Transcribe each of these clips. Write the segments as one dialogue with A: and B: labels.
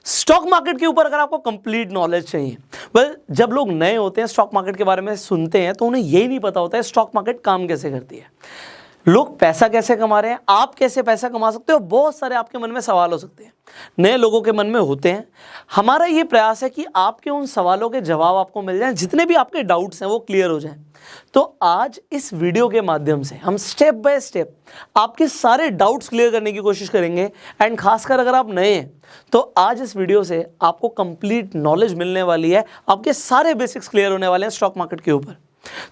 A: Stock market के ऊपर अगर आपको कंप्लीट नॉलेज चाहिए, जब लोग नए होते हैं स्टॉक मार्केट के बारे में सुनते हैं तो उन्हें यही नहीं पता होता है स्टॉक मार्केट काम कैसे करती है, लोग पैसा कैसे कमा रहे हैं, आप कैसे पैसा कमा सकते हो, बहुत सारे आपके मन में सवाल हो सकते हैं, नए लोगों के मन में होते हैं। हमारा ये प्रयास है कि आपके उन सवालों के जवाब आपको मिल जाएं, जितने भी आपके डाउट्स हैं वो क्लियर हो जाएं। तो आज इस वीडियो के माध्यम से हम स्टेप बाय स्टेप आपके सारे डाउट्स क्लियर करने की कोशिश करेंगे। एंड खासकर अगर आप नए हैं तो आज इस वीडियो से आपको कंप्लीट नॉलेज मिलने वाली है, आपके सारे बेसिक्स क्लियर होने वाले हैं स्टॉक मार्केट के ऊपर।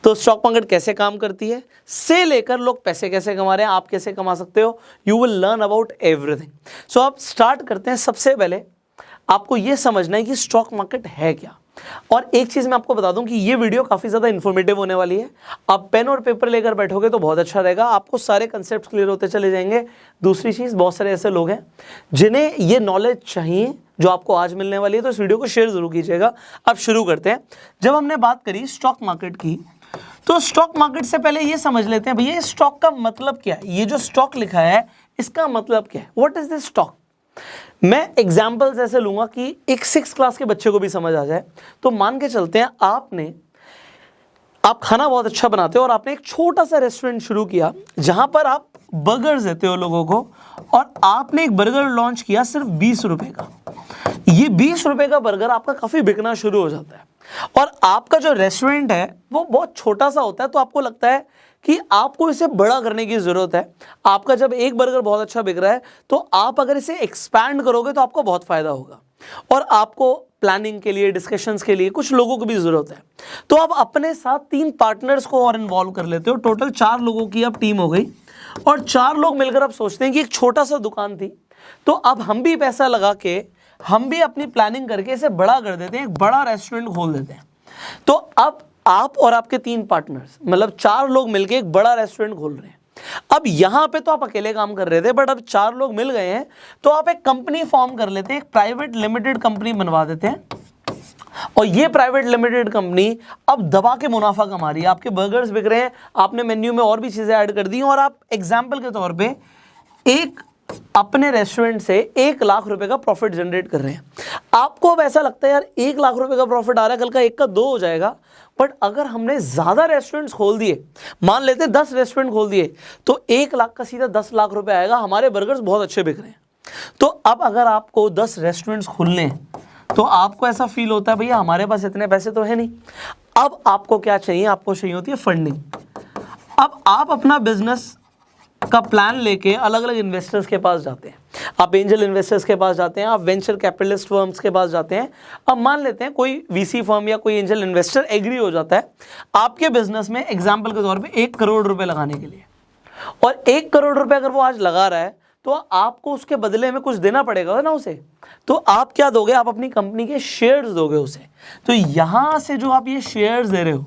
A: तो स्टॉक मार्केट कैसे काम करती है से लेकर लोग पैसे कैसे कमा रहे हैं, आप कैसे कमा सकते हो, you will learn about everything. So आप स्टार्ट करते हैं। सबसे पहले आपको यह समझना है कि स्टॉक मार्केट है क्या। और एक चीज मैं आपको बता दूं कि ये वीडियो काफी ज्यादा इंफॉर्मेटिव होने वाली है। आप पेन और पेपर लेकर बैठोगे तो बहुत अच्छा रहेगा, आपको सारे कंसेप्ट क्लियर होते चले जाएंगे। दूसरी चीज, बहुत सारे ऐसे लोग हैं जिन्हें ये नॉलेज चाहिए जो आपको आज मिलने वाली है, तो इस वीडियो को शेयर जरूर कीजिएगा। अब शुरू करते हैं। जब हमने बात करी स्टॉक मार्केट की, तो स्टॉक मार्केट से पहले ये समझ लेते हैं भैया स्टॉक का मतलब क्या है। ये जो स्टॉक लिखा है इसका मतलब क्या है, व्हाट इज दिस स्टॉक। मैं एग्जाम्पल्स ऐसे लूंगा कि एक 6th क्लास के बच्चे को भी समझ आ जाए। तो मान के चलते हैं आप खाना बहुत अच्छा बनाते हो और आपने एक छोटा सा रेस्टोरेंट शुरू किया जहां पर आप बर्गर्स देते हो लोगों को, और आपने एक बर्गर लॉन्च किया सिर्फ 20 रुपए का। ये 20 रुपए का बर्गर आपका काफी बिकना शुरू हो जाता है, और आपका जो रेस्टोरेंट है वो बहुत छोटा सा होता है, तो आपको लगता है कि आपको इसे बड़ा करने की जरूरत है। आपका जब एक बर्गर बहुत अच्छा बिक रहा है तो आप अगर इसे एक्सपैंड करोगे तो आपको बहुत फायदा होगा, और आपको प्लानिंग के लिए, डिस्कशंस के लिए कुछ लोगों की भी जरूरत है। तो आप अपने साथ 3 पार्टनर्स को और इन्वॉल्व कर लेते हो। टोटल 4 लोगों की अब टीम हो गई, और 4 लोग मिलकर अब सोचते हैं कि एक छोटा सा दुकान थी, तो अब हम भी पैसा लगा के, हम भी अपनी प्लानिंग करके इसे बड़ा कर देते हैं, एक बड़ा रेस्टोरेंट खोल देते हैं। तो अब आप और आपके 3 पार्टनर्स, मतलब 4 लोग मिलकर एक बड़ा रेस्टोरेंट खोल रहे हैं। अब यहां पे तो आप अकेले काम कर रहे थे, बट अब 4 लोग मिल गए हैं, तो आप एक कंपनी फॉर्म कर लेते हैं, एक प्राइवेट लिमिटेड कंपनी बनवा देते हैं। और ये प्राइवेट लिमिटेड कंपनी अब दबा के मुनाफा कमा रही है। आपके बर्गर्स बिक रहे हैं, आपने मेन्यू में और भी चीजें ऐड कर दी, और आप एग्जाम्पल के तौर पे एक अपने रेस्टोरेंट से 1 लाख रुपए का प्रॉफिट जनरेट कर रहे हैं। आपको अब ऐसा लगता है यार 1 लाख रुपए का प्रॉफिट आ रहा है, कल का 1 का 2 हो जाएगा। बट अगर हमने ज्यादा रेस्टोरेंट्स खोल दिए, मान लेते 10 रेस्टोरेंट खोल दिए, तो 1 लाख का सीधा 10 लाख रुपए आएगा। हमारे बर्गर्स बहुत अच्छे बिक रहे हैं। तो अब अगर आपको 10 रेस्टोरेंट्स खोलने हैं तो आपको ऐसा फील होता है भैया हमारे पास इतने पैसे तो है नहीं। अब आपको क्या चाहिए, आपको चाहिए होती है फंडिंग। अब आप अपना बिजनेस का प्लान लेके अलग अलग इन्वेस्टर्स के पास जाते हैं, आप एंजल इन्वेस्टर्स के पास जाते हैं, आप वेंचर कैपिटलिस्ट फर्म्स के पास जाते हैं। अब मान लेते हैं कोई वीसी फर्म या कोई एंजल इन्वेस्टर एग्री हो जाता है आपके बिजनेस में एग्जांपल के तौर पे 1 करोड़ रुपए लगाने के लिए, और 1 करोड़ रुपए अगर वो आज लगा रहा है तो आपको उसके बदले में कुछ देना पड़ेगा ना उसे। तो आप क्या दोगे, आप अपनी कंपनी के शेयर्स दोगे उसे। तो यहां से जो आप ये शेयर्स दे रहे हो,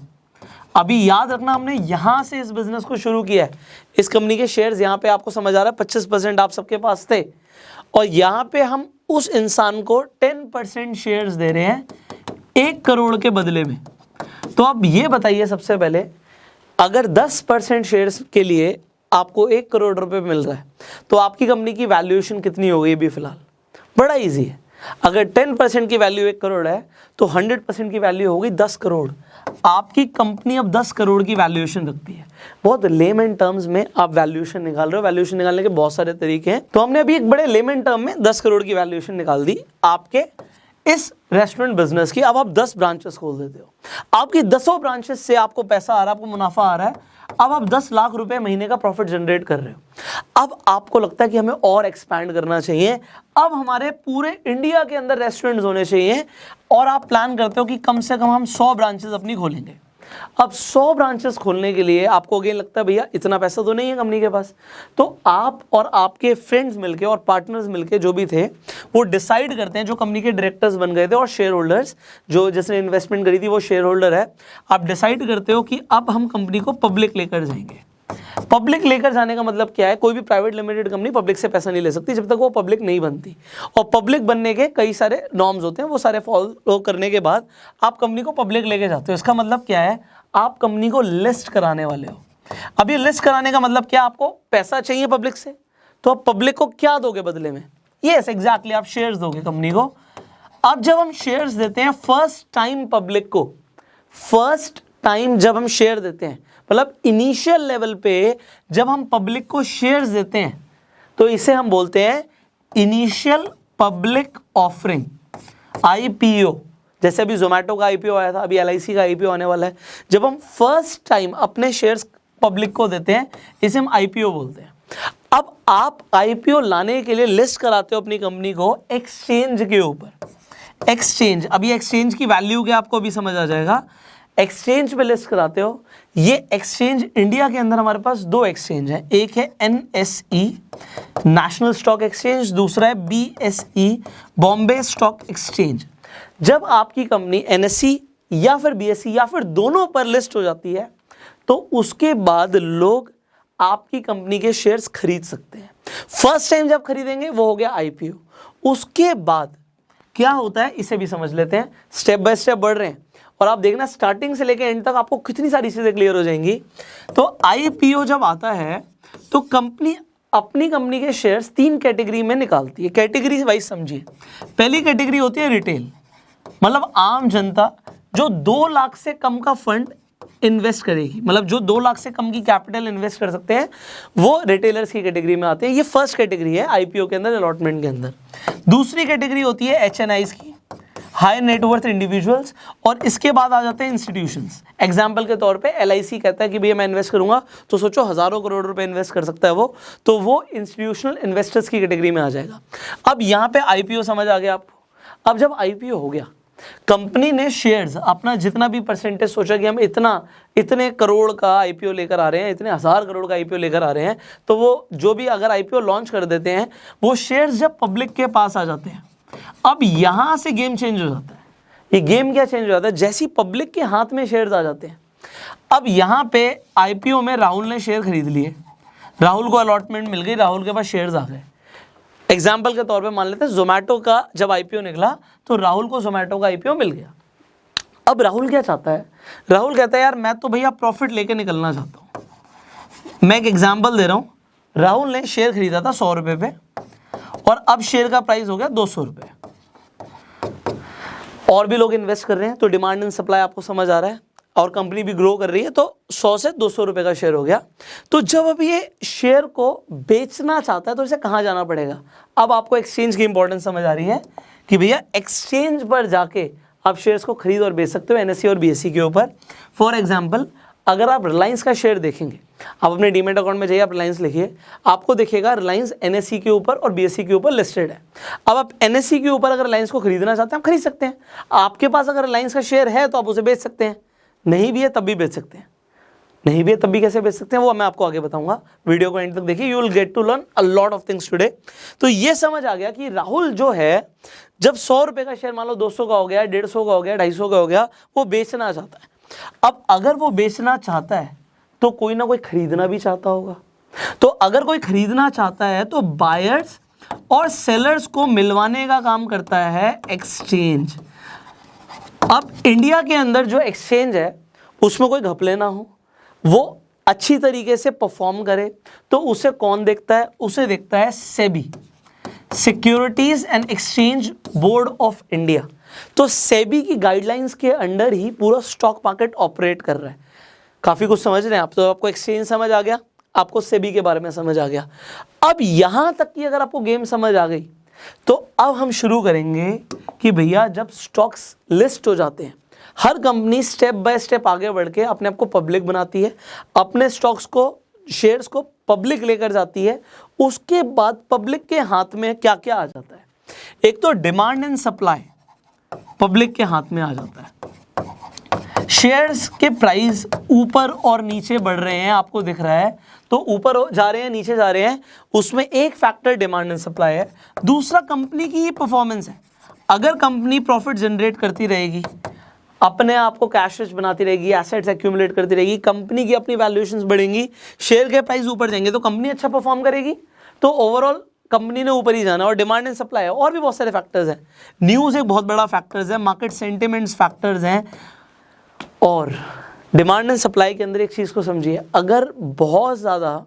A: अभी याद रखना हमने यहां से इस बिजनेस को शुरू किया है। इस कंपनी के शेयर्स यहां पे आपको समझ आ रहा है 25% आप सबके पास थे, और यहां पे हम उस इंसान को 10% शेयर्स दे रहे हैं 1 करोड़ के बदले में। तो अब ये बताइए सबसे पहले, अगर 10% शेयर्स के लिए आपको 1 करोड़ रुपए मिल रहा है तो आपकी कंपनी की वैल्यूएशन कितनी हो गई अभी फिलहाल। बड़ा इजी है। अगर 10% की वैल्यू 1 करोड़ है तो 100% की वैल्यू होगी 10 करोड़। आपकी कंपनी अब 10 करोड़ की वैल्यूएशन रखती है। बहुत लेमन टर्म्स में आप वैल्यूएशन निकाल रहे हो। वैल्यूएशन निकालने के बहुत सारे तरीके हैं, तो हमने अभी एक बड़े लेमन टर्म में 10 करोड़ की वैल्यूएशन निकाल दी आपके इस रेस्टोरेंट बिजनेस की। अब आप 10 ब्रांचेस खोल देते हो, आपकी 10 ब्रांचेस से आपको पैसा आ रहा है, आपको मुनाफा आ रहा है। अब आप 10 लाख रुपए महीने का प्रॉफिट जनरेट कर रहे हो। अब आपको लगता है कि हमें और एक्सपैंड करना चाहिए, अब हमारे पूरे इंडिया के अंदर रेस्टोरेंट्स होने चाहिए, और आप प्लान करते हो कि कम से कम हम 100 ब्रांचेस अपनी खोलेंगे। अब 100 ब्रांचेस खोलने के लिए आपको अगेन लगता है भैया इतना पैसा तो नहीं है कंपनी के पास। तो आप और आपके फ्रेंड्स मिलके और पार्टनर्स मिलके जो भी थे वो डिसाइड करते हैं, जो कंपनी के डायरेक्टर्स बन गए थे और शेयर होल्डर्स, जो जिसने इन्वेस्टमेंट करी थी वो शेयर होल्डर है। आप डिसाइड करते हो कि अब हम कंपनी को पब्लिक लेकर जाएंगे। पब्लिक लेकर जाने का मतलब क्या है, कोई भी प्राइवेट लिमिटेड कंपनी पब्लिक से पैसा नहीं ले सकती जब तक वो पब्लिक नहीं बनती, और पब्लिक बनने के कई सारे नॉर्म्स होते हैं, वो सारे फॉलो करने के बाद आप कंपनी को पब्लिक लेके जाते हो। इसका मतलब क्या है, आप कंपनी को लिस्ट कराने वाले हो। अब ये लिस्ट कराने का मतलब क्या, आपको पैसा चाहिए पब्लिक से, तो आप पब्लिक को क्या दोगे बदले में, यस एग्जैक्टली आप शेयर्स दोगे कंपनी को। अब जब हम शेयर्स देते हैं फर्स्ट टाइम पब्लिक को, फर्स्ट टाइम जब हम शेयर देते हैं, मतलब इनिशियल लेवल पे जब हम पब्लिक को शेयर्स देते हैं, तो इसे हम बोलते हैं इनिशियल पब्लिक ऑफरिंग, IPO। जैसे अभी जोमेटो का IPO आया था, अभी LIC का IPO आने वाला है। जब हम फर्स्ट टाइम अपने शेयर्स पब्लिक को देते हैं, इसे हम IPO बोलते हैं। अब आप IPO लाने के लिए लिस्ट कराते हो अपनी कंपनी को एक्सचेंज के ऊपर। एक्सचेंज, अभी एक्सचेंज की वैल्यू क्या आपको अभी समझ आ जाएगा। एक्सचेंज पे लिस्ट कराते हो। ये एक्सचेंज इंडिया के अंदर हमारे पास 2 एक्सचेंज हैं, एक है NSE नेशनल स्टॉक एक्सचेंज, दूसरा है BSE बॉम्बे स्टॉक एक्सचेंज। जब आपकी कंपनी NSE या फिर BSE या फिर दोनों पर लिस्ट हो जाती है, तो उसके बाद लोग आपकी कंपनी के शेयर्स खरीद सकते हैं। फर्स्ट टाइम जब खरीदेंगे वो हो गया IPO। उसके बाद क्या होता है इसे भी समझ लेते हैं, स्टेप बाय स्टेप बढ़ रहे हैं और आप देखना स्टार्टिंग से लेकर एंड तक आपको कितनी सारी चीजें क्लियर हो जाएंगी। तो IPO जब आता है तो कंपनी अपनी कंपनी के शेयर्स 3 कैटेगरी में निकालती है। कैटेगरी वाइज समझिए। पहली कैटेगरी होती है रिटेल, मतलब आम जनता जो 2 लाख से कम का फंड इन्वेस्ट करेगी, मतलब जो 2 लाख से कम की कैपिटल इन्वेस्ट कर सकते हैं, वो रिटेलर्स की कैटेगरी में आते हैं। ये फर्स्ट कैटेगरी है IPO के अंदर, अलॉटमेंट के अंदर। दूसरी कैटेगरी होती है HNIs की, हाई नेटवर्थ इंडिविजुअल्स, और इसके बाद आ जाते हैं इंस्टीट्यूशंस। एग्जाम्पल के तौर पे LIC कहता है कि भैया मैं इन्वेस्ट करूंगा, तो सोचो हजारों करोड़ रुपए इन्वेस्ट कर सकता है वो, तो वो इंस्टीट्यूशनल इन्वेस्टर्स की कैटेगरी में आ जाएगा। अब यहाँ पे IPO समझ आ गया आपको। अब जब IPO हो गया, कंपनी ने शेयर्स अपना जितना भी परसेंटेज सोचा कि हम इतने करोड़ का IPO लेकर आ रहे हैं, इतने हजार करोड़ का IPO लेकर आ रहे हैं, तो वो जो भी अगर IPO लॉन्च कर देते हैं, वो शेयर्स जब पब्लिक के पास आ जाते हैं, अब यहां से गेम चेंज हो जाता है। ये गेम क्या चेंज हो जाता है, जैसी पब्लिक के हाथ में शेयर्स आ जाते हैं। अब यहां पे IPO में राहुल ने शेयर खरीद लिए, राहुल को अलॉटमेंट मिल गई, राहुल के पास शेयर्स आ गए। एग्जाम्पल के तौर पे मान लेते हैं जोमेटो का जब IPO निकला, तो राहुल को जोमेटो का IPO मिल गया। अब राहुल क्या चाहता है, राहुल कहता है यार मैं तो भैया प्रॉफिट लेके निकलना चाहता हूं। मैं एक एग्जाम्पल दे रहा हूं, राहुल ने शेयर खरीदा था 100 रुपए पे, और अब शेयर का प्राइस हो गया 200 रुपए। और भी लोग इन्वेस्ट कर रहे हैं, तो डिमांड एंड सप्लाई आपको समझ आ रहा है, और कंपनी भी ग्रो कर रही है, तो 100 से 200 रुपए का शेयर हो गया। तो जब अब ये शेयर को बेचना चाहता है, तो इसे कहाँ जाना पड़ेगा। अब आपको एक्सचेंज की इंपॉर्टेंस समझ आ रही है कि भैया एक्सचेंज पर जाके आप शेयर्स को खरीद और बेच सकते हो NSE और BSE के ऊपर। फॉर एग्जाम्पल, अगर आप रिलायंस का शेयर देखेंगे, आप अपने डीमेट अकाउंट में जाइए, आप रिलायंस लिखिए, आपको दिखेगा रिलायंस NSE के ऊपर और BSE के ऊपर लिस्टेड है। अब आप NSE के ऊपर अगर रिलायंस को खरीदना चाहते हैं, आप खरीद सकते हैं। आपके पास अगर रिलायंस का शेयर है तो आप उसे बेच सकते हैं, नहीं भी है तब भी बेच सकते हैं। नहीं भी है तब भी कैसे बेच सकते हैं, वो मैं आपको आगे बताऊंगा। वीडियो को एंड तक देखिए, you will get to learn a lot of things today. तो ये समझ आ गया कि राहुल जो है, जब 100 रुपए का शेयर मान लो 200 का हो गया, 150 का हो गया, 250 का हो गया, वो बेचना चाहता है। अब अगर वो बेचना चाहता है तो कोई ना कोई खरीदना भी चाहता होगा। तो अगर कोई खरीदना चाहता है तो बायर्स और सेलर्स को मिलवाने का काम करता है एक्सचेंज। अब इंडिया के अंदर जो एक्सचेंज है उसमें कोई घपले ना हो, वो अच्छी तरीके से परफॉर्म करे, तो उसे कौन देखता है, उसे देखता है SEBI, securities and exchange board of India. तो सेबी की गाइडलाइंस के अंडर ही पूरा स्टॉक मार्केट ऑपरेट कर रहा है। काफी कुछ समझ रहे हैं आप, तो आपको एक्सचेंज समझ आ गया, आपको सेबी के बारे में समझ आ गया। अब यहां तक की अगर आपको गेम समझ आ गई, तो अब हम शुरू करेंगे कि भैया जब स्टॉक्स लिस्ट हो जाते हैं, हर कंपनी स्टेप बाय स्टेप आगे बढ़ के अपने आप को पब्लिक बनाती है, अपने स्टॉक्स को, शेयर्स को पब्लिक लेकर जाती है। उसके बाद पब्लिक के हाथ में क्या क्या आ जाता है, एक तो डिमांड एंड सप्लाई पब्लिक के हाथ में आ जाता है। शेयर्स के प्राइस ऊपर और नीचे बढ़ रहे हैं, आपको दिख रहा है, तो ऊपर जा रहे हैं, नीचे जा रहे हैं, उसमें एक फैक्टर डिमांड एंड सप्लाई है। दूसरा कंपनी की परफॉर्मेंस है। अगर कंपनी प्रॉफिट जनरेट करती रहेगी, अपने आप को कैश रिच बनाती रहेगी, एसेट्स एक्यूमुलेट करती रहेगी, कंपनी की अपनी वैल्यूएशंस बढ़ेंगी, शेयर के प्राइस ऊपर जाएंगे, तो कंपनी अच्छा परफॉर्म करेगी, तो ओवरऑल कंपनी ने ऊपर ही जाना। और डिमांड एंड सप्लाई है, और भी बहुत सारे फैक्टर्स हैं। न्यूज़ एक बहुत बड़ा फैक्टर्स है, मार्केट सेंटिमेंट्स फैक्टर्स हैं। और डिमांड एंड सप्लाई के अंदर एक चीज़ को समझिए, अगर बहुत ज़्यादा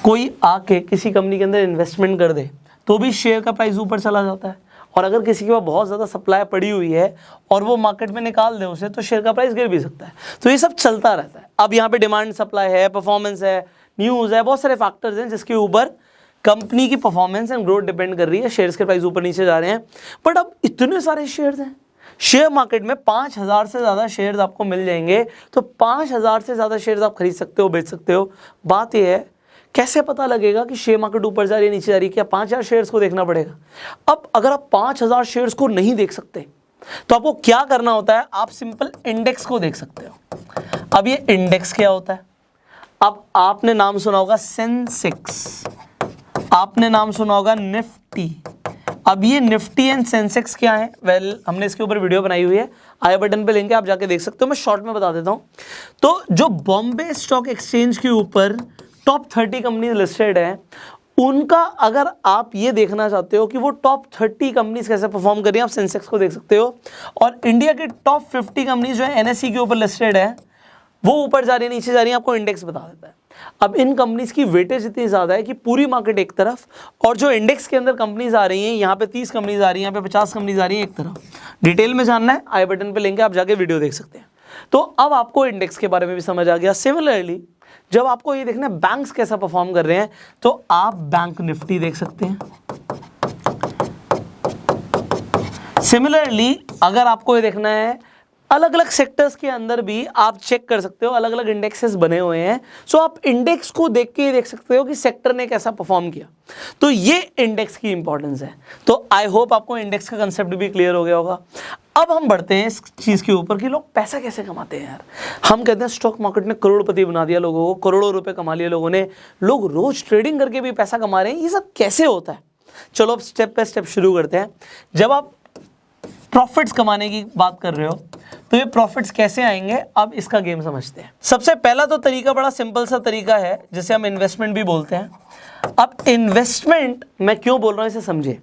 A: कोई आके किसी कंपनी के अंदर इन्वेस्टमेंट कर दे, तो भी शेयर का प्राइस ऊपर चला जाता है। और अगर किसी के पास बहुत ज़्यादा सप्लाई पड़ी हुई है और वो मार्केट में निकाल दे उसे, तो शेयर का प्राइस गिर भी सकता है। तो ये सब चलता रहता है। अब यहाँ पे डिमांड सप्लाई है, परफॉर्मेंस है, न्यूज़ है, बहुत सारे फैक्टर्स हैं जिसके ऊपर कंपनी की परफॉर्मेंस एंड ग्रोथ डिपेंड कर रही है। शेयर्स के प्राइस ऊपर नीचे जा रहे हैं, बट अब इतने सारे शेयर्स हैं शेयर मार्केट में, 5000 से ज़्यादा शेयर्स आपको मिल जाएंगे, तो 5000 से ज़्यादा शेयर्स आप खरीद सकते हो, बेच सकते हो। बात यह है कैसे पता लगेगा कि शेयर मार्केट ऊपर जा रही है नीचे जा रही है? क्या 5000 शेयर्स को देखना पड़ेगा? अब अगर आप 5000 शेयर्स को नहीं देख सकते तो आपको क्या करना होता है? आप सिंपल इंडेक्स को देख सकते हो। अब ये इंडेक्स क्या होता है? अब आपने नाम सुना होगा सेंसेक्स, आपने नाम सुना होगा निफ्टी। अब ये निफ्टी एंड सेंसेक्स क्या है? वेल, हमने इसके ऊपर वीडियो बनाई हुई है, आई बटन पे लिंक है, आप जाके देख सकते हो। मैं शॉर्ट में बता देता हूँ। तो जो बॉम्बे स्टॉक एक्सचेंज के ऊपर टॉप 30 कंपनी लिस्टेड है, उनका अगर आप ये देखना चाहते हो कि वो टॉप 30 कंपनीज कैसे परफॉर्म कर रही हैं, आप सेंसेक्स को देख सकते हो। और इंडिया के टॉप 50 कंपनीज जो है एनएसई के ऊपर लिस्टेड है, वो ऊपर जा रही है नीचे जा रही है, आपको इंडेक्स बता देता है। अब इन कंपनीज की वेटेज इतनी ज़्यादा है कि पूरी मार्केट एक तरफ, और जो इंडेक्स के अंदर कंपनीज आ रही हैं, यहाँ पे 30 कंपनीज आ रही हैं, यहाँ पे 50 कंपनीज आ रही हैं एक तरफ। डिटेल में जानना है, आई बटन पे लिंक है, आप जाके वीडियो देख सकते हैं। तो अब आपको इंडेक्स के बारे में भी समझ आ गया। सिमिलरली जब आपको ये देखना है बैंक्स कैसा परफॉर्म कर रहे हैं, तो आप बैंक निफ्टी देख सकते हैं। सिमिलरली अगर आपको ये देखना है, अलग अलग सेक्टर्स के अंदर भी आप चेक कर सकते हो, अलग अलग इंडेक्सेस बने हुए हैं। सो आप इंडेक्स को देख के देख सकते हो कि सेक्टर ने कैसा परफॉर्म किया। तो ये इंडेक्स की इंपॉर्टेंस है। तो आई होप आपको इंडेक्स का कंसेप्ट भी क्लियर हो गया होगा। अब हम बढ़ते हैं इस चीज़ के ऊपर कि लोग पैसा कैसे कमाते हैं यार। हम कहते हैं स्टॉक मार्केट ने करोड़पति बना दिया लोगों को, करोड़ों रुपए कमा लिए लोगों ने, लोग रोज ट्रेडिंग करके भी पैसा कमा रहे हैं। ये सब कैसे होता है? चलो अब स्टेप बाय स्टेप शुरू करते हैं। जब आप प्रॉफिट्स कमाने की बात कर रहे हो, तो ये प्रॉफिट्स कैसे आएंगे, अब इसका गेम समझते हैं। सबसे पहला तो तरीका बड़ा सिंपल सा तरीका है, जिसे हम इन्वेस्टमेंट भी बोलते हैं। अब इन्वेस्टमेंट मैं क्यों बोल रहा हूं इसे समझे।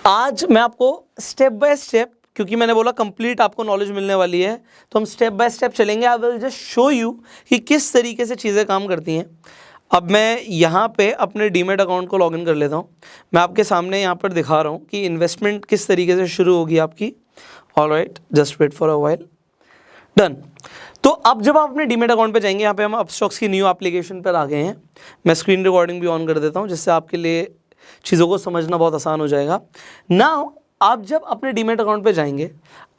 A: आज मैं आपको स्टेप बाय स्टेप, क्योंकि मैंने बोला कंप्लीट आपको नॉलेज मिलने वाली है, तो हम स्टेप बाय स्टेप चलेंगे। आई विल जस्ट शो यू कि किस तरीके से चीज़ें काम करती हैं। अब मैं यहाँ पे अपने डीमेट अकाउंट को लॉगिन कर लेता हूँ। मैं आपके सामने यहाँ पर दिखा रहा हूँ कि इन्वेस्टमेंट किस तरीके से शुरू होगी आपकी। Alright, just wait for a while. Done. तो अब जब आप अपने डीमेट अकाउंट पे जाएंगे, यहाँ पे हम अपस्टॉक्स की न्यू एप्लीकेशन पर आ गए हैं। मैं स्क्रीन रिकॉर्डिंग भी ऑन कर देता हूँ, जिससे आपके लिए चीज़ों को समझना बहुत आसान हो जाएगा। नाउ आप जब अपने डीमेट अकाउंट पे जाएंगे,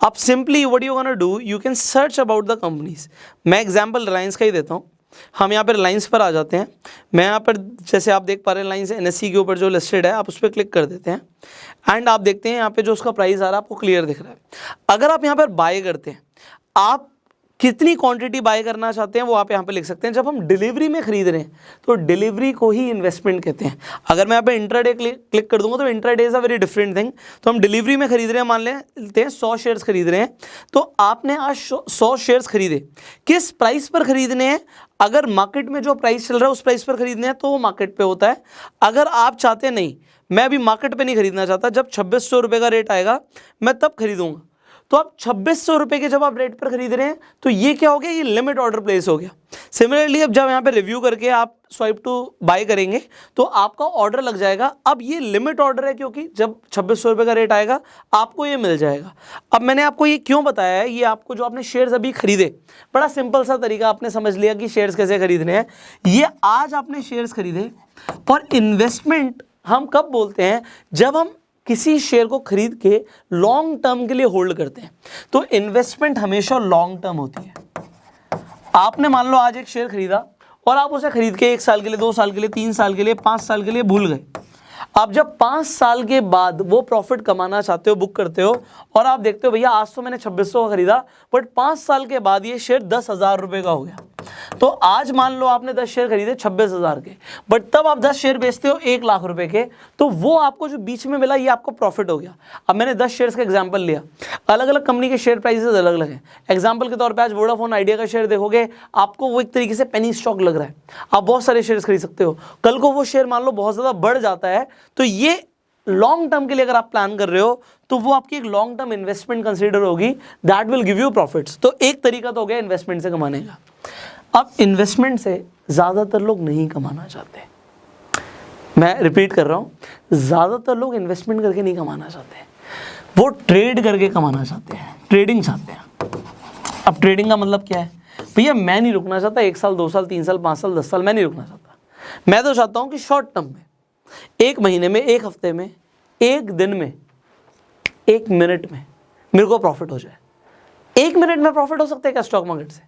A: आप simply what you gonna do, you can search about the companies. मैं एग्जांपल रिलायंस का ही देता हूँ। हम यहाँ पर रिलायंस पर आ जाते हैं। मैं यहाँ पर जैसे आप देख पा रहे हैं रिलायंस एनएसई के ऊपर जो लिस्टेड है, आप उस पर क्लिक कर देते हैं एंड आप देखते हैं यहाँ पे जो उसका प्राइस आ रहा है आपको क्लियर दिख रहा है। अगर आप यहाँ पर बाय करते हैं, आप कितनी क्वांटिटी बाय करना चाहते हैं वो आप यहाँ पे लिख सकते हैं। जब हम डिलीवरी में खरीद रहे हैं तो डिलीवरी को ही इन्वेस्टमेंट कहते हैं। अगर मैं यहाँ पे इंट्राडे क्लिक कर दूंगा तो intraday is a very different thing. तो हम डिलीवरी में खरीद रहे हैं, मान लेते हैं 100 शेयर्स खरीद रहे हैं, तो आपने आज 100 शेयर्स खरीदे। किस प्राइस पर खरीदने हैं? अगर मार्केट में जो प्राइस चल रहा है उस प्राइस पर खरीदने हैं तो वो मार्केट पे होता है। अगर आप चाहते हैं नहीं, मैं अभी मार्केट पे नहीं खरीदना चाहता, जब 2600 रुपये का रेट आएगा मैं तब खरीदूंगा, तो आप 2600 रुपये के जब आप रेट पर खरीद रहे हैं तो ये क्या हो गया, ये लिमिट ऑर्डर प्लेस हो गया। सिमिलरली अब जब यहाँ पे रिव्यू करके आप स्वाइप टू बाय करेंगे तो आपका ऑर्डर लग जाएगा। अब ये लिमिट ऑर्डर है, क्योंकि जब 2600 रुपये का रेट आएगा आपको ये मिल जाएगा। अब मैंने आपको ये क्यों बताया है, ये आपको जो आपने शेयर्स अभी खरीदे, बड़ा सिंपल सा तरीका आपने समझ लिया कि शेयर्स कैसे खरीदने हैं। ये आज आपने शेयर्स खरीदे, और इन्वेस्टमेंट हम कब बोलते हैं, जब हम किसी शेयर को खरीद के लॉन्ग टर्म के लिए होल्ड करते हैं। तो इन्वेस्टमेंट हमेशा लॉन्ग टर्म होती है। आपने मान लो आज एक शेयर खरीदा और आप उसे खरीद के 1 साल के लिए, 2 साल के लिए, 3 साल के लिए, 5 साल के लिए भूल गए। आप जब 5 साल के बाद वो प्रॉफिट कमाना चाहते हो, बुक करते हो, और आप देखते हो भैया आज तो मैंने 2600 का खरीदा, बट 5 साल के बाद ये शेयर 10,000 रुपये का हो गया। तो आज मान लो आपने 10 शेयर खरीदे 26,000 के, बट तब आप 10 शेयर बेचते हो 1 लाख रुपए के, तो वो आपको जो बीच में मिला ये आपको प्रॉफिट हो गया। अब मैंने 10 शेयर्स का एग्जांपल लिया, अलग अलग कंपनी के शेयर प्राइसेस अलग अलग हैं। एग्जांपल के तौर पे आज वोडाफोन आइडिया का शेयर देखोगे, आपको वो एक तरीके से पेनी स्टॉक लग रहा है, आप बहुत सारे शेयर्स खरीद सकते हो। कल को वो शेयर मान लो बहुत ज़्यादा बढ़ जाता है, तो ये लॉन्ग टर्म के लिए अगर आप प्लान कर रहे हो तो वो आपकी एक लॉन्ग टर्म इन्वेस्टमेंट कंसीडर होगी, that will give you profits. तो एक तरीका तो हो गया इन्वेस्टमेंट से कमाने का। अब इन्वेस्टमेंट से ज़्यादातर लोग नहीं कमाना चाहते। मैं रिपीट कर रहा हूँ, ज़्यादातर लोग इन्वेस्टमेंट करके नहीं कमाना चाहते हैं, वो ट्रेड करके कमाना चाहते हैं, ट्रेडिंग चाहते हैं। अब ट्रेडिंग का मतलब क्या है? भैया मैं नहीं रुकना चाहता 1 साल 2 साल 3 साल 5 साल 10 साल, मैं नहीं रुकना चाहता। मैं तो चाहता हूँ कि शॉर्ट टर्म में, 1 महीने में, 1 हफ्ते में, 1 दिन में, 1 मिनट में मेरे को प्रॉफिट हो जाए। 1 मिनट में प्रॉफिट हो सकता है क्या स्टॉक मार्केट से?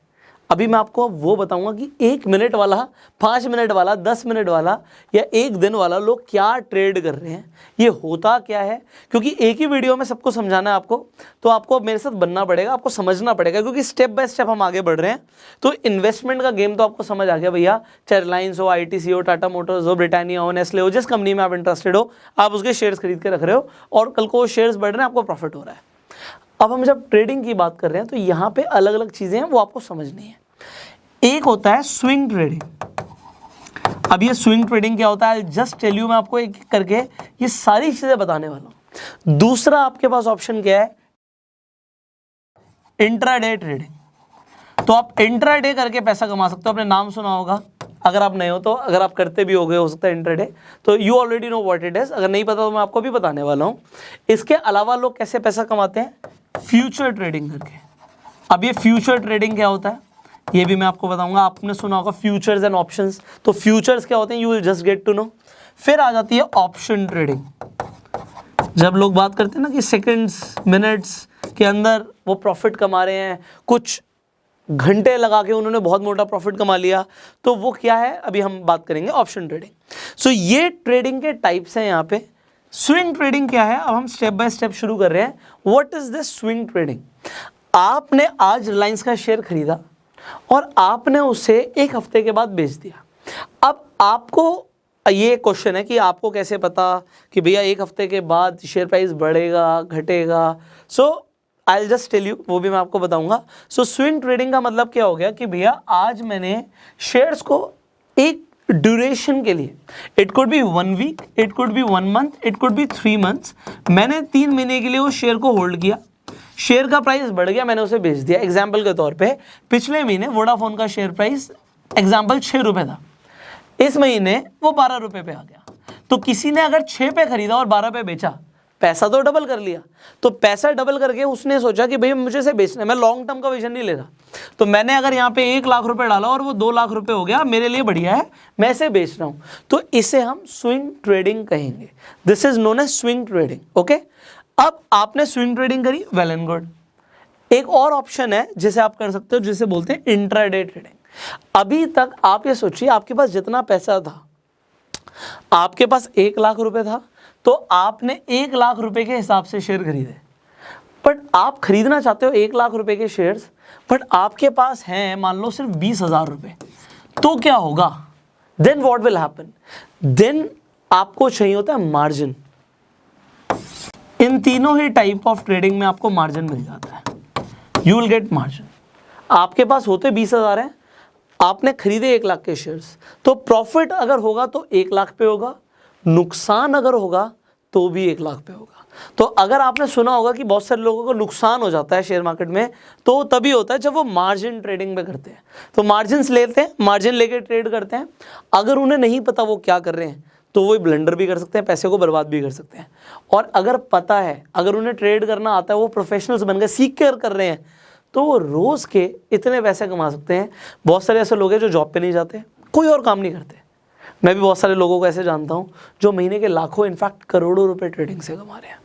A: अभी मैं आपको वो बताऊंगा कि 1 मिनट वाला, 5 मिनट वाला, 10 मिनट वाला या 1 दिन वाला लोग क्या ट्रेड कर रहे हैं, ये होता क्या है। क्योंकि एक ही वीडियो में सबको समझाना है आपको, तो आपको मेरे साथ बनना पड़ेगा, आपको समझना पड़ेगा, क्योंकि स्टेप बाय स्टेप हम आगे बढ़ रहे हैं। तो इन्वेस्टमेंट का गेम तो आपको समझ आ गया भैया, चाहे रिलायंस हो, ITC हो, टाटा मोटर्स हो, ब्रिटानिया हो, नेस्ले हो, जिस कंपनी में आप इंटरेस्टेड हो, आप उसके शेयर्स खरीद के रख रहे हो और कल को वो शेयर्स बढ़ रहे हैं, आपको प्रॉफिट हो रहा है। अब हम जब ट्रेडिंग की बात कर रहे हैं तो यहाँ पे अलग अलग चीज़ें हैं, वो आपको समझनी है। एक होता है स्विंग ट्रेडिंग। अब ये स्विंग ट्रेडिंग क्या होता है, जस्ट टेल यू, मैं आपको एक एक करके ये सारी चीजें बताने वाला हूं। दूसरा आपके पास ऑप्शन क्या है, इंट्राडे ट्रेडिंग। तो आप इंट्राडे करके पैसा कमा सकते हो, आपने नाम सुना होगा, अगर आप नए हो तो, अगर आप करते भी होगे हो सकता है इंट्राडे, तो you already know what it is. अगर नहीं पता तो मैं आपको भी बताने वाला हूं। इसके अलावा लोग कैसे पैसा कमाते हैं, फ्यूचर ट्रेडिंग करके। अब ये फ्यूचर ट्रेडिंग क्या होता है ये भी मैं आपको बताऊंगा। आपने सुना होगा फ्यूचर्स एंड ऑप्शंस, तो फ्यूचर्स क्या होते हैं, you will just get to know. फिर आ जाती है ऑप्शन ट्रेडिंग। जब लोग बात करते हैं ना कि सेकंड्स मिनट्स के अंदर वो प्रॉफिट कमा रहे हैं, कुछ घंटे लगा के उन्होंने बहुत मोटा प्रॉफिट कमा लिया, तो वो क्या है अभी हम बात करेंगे, ऑप्शन ट्रेडिंग। सो ये ट्रेडिंग के टाइप्स हैं यहाँ पे। स्विंग ट्रेडिंग क्या है, अब हम स्टेप बाय स्टेप शुरू कर रहे हैं। What is this swing trading? आपने आज रिलायंस का शेयर खरीदा और आपने उसे 1 हफ्ते के बाद बेच दिया। अब आपको ये क्वेश्चन है कि आपको कैसे पता कि भैया 1 हफ्ते के बाद शेयर प्राइस बढ़ेगा घटेगा। So I will just tell you, वो भी मैं आपको बताऊंगा। सो स्विंग ट्रेडिंग का मतलब क्या हो गया कि भैया आज मैंने शेयर्स को एक ड्यूरेशन के लिए, it could be 1 week, it could be 1 month, it could be 3 months, मैंने 3 महीने के लिए उस शेयर को होल्ड किया। शेयर का प्राइस बढ़ गया, मैंने उसे बेच दिया। एग्जाम्पल के तौर पे पिछले महीने वोडाफोन का शेयर प्राइस एग्जाम्पल 6 रुपए था, इस महीने वो 12 रुपए पे आ गया। तो किसी ने अगर 6 पे खरीदा और 12 पे बेचा, पैसा तो डबल कर लिया। तो पैसा डबल करके उसने सोचा कि भाई मुझे इसे बेचना है, मैं लॉन्ग टर्म का विजन नहीं ले रहा, तो मैंने अगर यहाँ पे 1 लाख रुपए डाला और वो 2 लाख रुपए हो गया, मेरे लिए बढ़िया है, मैं इसे बेच रहा हूँ। तो इसे हम स्विंग ट्रेडिंग कहेंगे। This is known as swing trading. Okay, अब आपने स्विंग ट्रेडिंग करी, वेल एंड गुड। एक और ऑप्शन है जिसे आप कर सकते हो, जिसे बोलते हैं इंट्राडे ट्रेडिंग। अभी तक आप ये सोचिए, आपके पास जितना पैसा था, आपके पास 1 लाख रुपए था, तो आपने 1 लाख रुपए के हिसाब से शेयर खरीदे। बट आप खरीदना चाहते हो 1 लाख रुपए के शेयर्स, बट आपके पास हैं मान लो सिर्फ 20,000 रुपए, तो क्या होगा? Then what will happen? Then आपको चाहिए होता है मार्जिन। इन तीनों ही टाइप ऑफ ट्रेडिंग में आपको मार्जिन मिल जाता है, यू विल गेट मार्जिन। आपके पास होते 20,000 हैं, आपने खरीदे 1 लाख के शेयर्स, तो प्रॉफिट अगर होगा तो 1 लाख पे होगा, नुकसान अगर होगा तो भी 1 लाख पे होगा। तो अगर आपने सुना होगा कि बहुत सारे लोगों को नुकसान हो जाता है शेयर मार्केट में, तो तभी होता है जब वो मार्जिन ट्रेडिंग में करते हैं। तो मार्जिन लेते हैं, मार्जिन लेके ट्रेड करते हैं। अगर उन्हें नहीं पता वो क्या कर रहे हैं, तो वो ब्लंडर भी कर सकते हैं, पैसे को बर्बाद भी कर सकते हैं। और अगर पता है, अगर उन्हें ट्रेड करना आता है, वो प्रोफेशनल्स बन गए, सीख कर रहे हैं, तो वो रोज़ के इतने पैसे कमा सकते हैं। बहुत सारे ऐसे लोग हैं जो जॉब पे नहीं जाते, कोई और काम नहीं करते। मैं भी बहुत सारे लोगों को ऐसे जानता हूँ जो महीने के लाखों, इनफैक्ट करोड़ों रुपए ट्रेडिंग से कमा रहे हैं।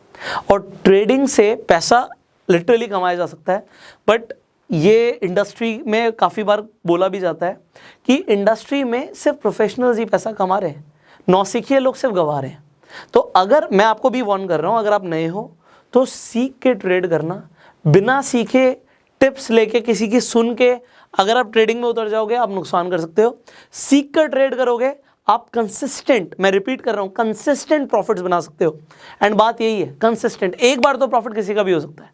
A: और ट्रेडिंग से पैसा लिटरली कमाया जा सकता है। बट ये इंडस्ट्री में काफ़ी बार बोला भी जाता है कि इंडस्ट्री में सिर्फ प्रोफेशनल्स ही पैसा कमा रहे हैं, नौसिखिए लोग सिर्फ गवा रहे हैं। तो अगर मैं आपको भी वार्न कर रहा हूँ, अगर आप नए हो तो सीख के ट्रेड करना। बिना सीखे, टिप्स लेके, किसी की सुन के अगर आप ट्रेडिंग में उतर जाओगे, आप नुकसान कर सकते हो। सीख कर ट्रेड करोगे, आप कंसिस्टेंट, मैं रिपीट कर रहा हूँ, कंसिस्टेंट प्रॉफिट्स बना सकते हो। एंड बात यही है, कंसिस्टेंट। एक बार तो प्रॉफिट किसी का भी हो सकता है,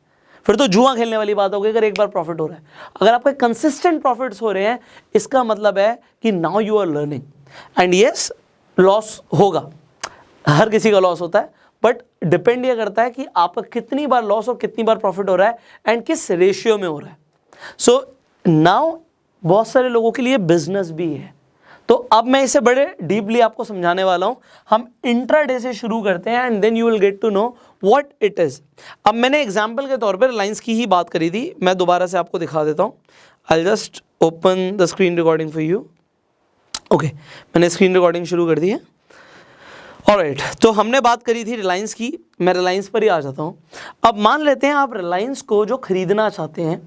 A: फिर तो जुआ खेलने वाली बात होगी अगर एक बार प्रॉफिट हो रहा है। अगर आपके कंसिस्टेंट प्रॉफिट्स हो रहे हैं, इसका मतलब है कि now you are learning. And yes, loss होगा, हर किसी का लॉस होता है, बट डिपेंड ये करता है कि आपका कितनी बार लॉस और कितनी बार प्रॉफिट हो रहा है एंड किस रेशियो में हो रहा है। सो नाउ बहुत सारे लोगों के लिए बिजनेस भी है, तो अब मैं इसे बड़े डीपली आपको समझाने वाला हूं। हम इंट्राडे से शुरू करते हैं and then you will get to know what it is. अब मैंने एग्जांपल के तौर पर रिलायंस की ही बात करी थी, मैं दोबारा से आपको दिखा देता हूं। I just open the screen recording for you. Okay, मैंने स्क्रीन रिकॉर्डिंग शुरू कर दी है। ऑलराइट, तो हमने बात करी थी रिलायंस की, मैं रिलायंस पर ही आ जाता हूँ। अब मान लेते हैं आप रिलायंस को जो खरीदना चाहते हैं,